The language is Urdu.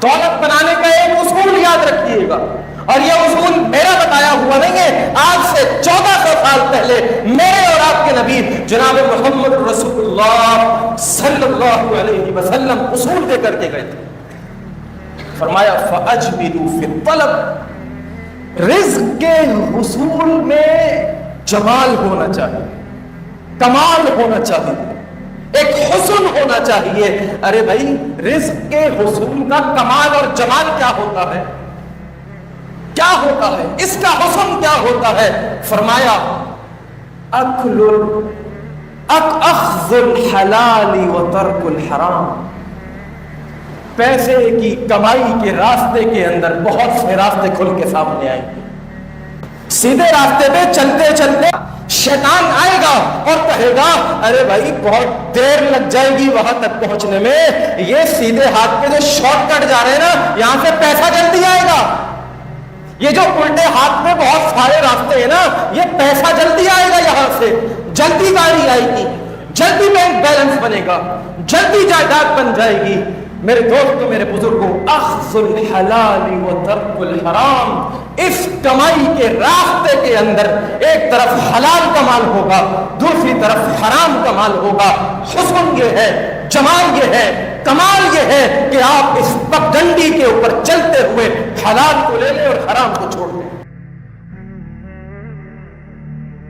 دولت بنانے کا ایک اصول یاد رکھیے گا، اور یہ اصول میرا بتایا ہوا نہیں ہے، آج سے 1400 سال پہلے میرے اور آپ کے نبی جناب محمد رسول اللہ صلی اللہ علیہ وسلم اصول دے کر کے گئے تھے۔ فرمایا فَأَجْمِلُوا فِي الطَّلَبِ، رزق کے حصول میں جمال ہونا چاہیے، کمال ہونا چاہیے، ایک حسن ہونا چاہیے۔ ارے بھائی رزق کے حصول کا کمال اور جمال کیا ہوتا ہے؟ کیا ہوتا ہے اس کا حسن کیا ہوتا ہے؟ فرمایا اخذ الحلال وترک الحرام، پیسے کی کمائی کے راستے کے اندر بہت سے راستے کھل کے سامنے آئیں گے۔ سیدھے راستے پہ چلتے چلتے شیطان آئے گا اور کہے گا ارے بھائی بہت دیر لگ جائے گی وہاں تک پہنچنے میں، یہ سیدھے ہاتھ پہ جو شارٹ کٹ جا رہے ہیں نا یہاں سے پیسہ جلدی آئے گا، یہ جو الٹے ہاتھ میں بہت سارے راستے ہیں نا یہ پیسہ جلدی آئے گا، یہاں سے جلدی گاڑی آئے گی، جلدی بینک بیلنس بنے گا، جلدی جائیداد بن جائے گی۔ میرے دوستوں میرے بزرگوں، اخذ الحلال و ترک الحرام، اس کمائی کے راستے کے اندر ایک طرف حلال کا مال ہوگا، دوسری طرف حرام کا مال ہوگا۔ حسن یہ ہے، جمال یہ ہے، کمال یہ ہے کہ آپ اس پگڈنڈی کے اوپر چلتے ہوئے حلال کو لے لیں اور حرام کو چھوڑ دیں۔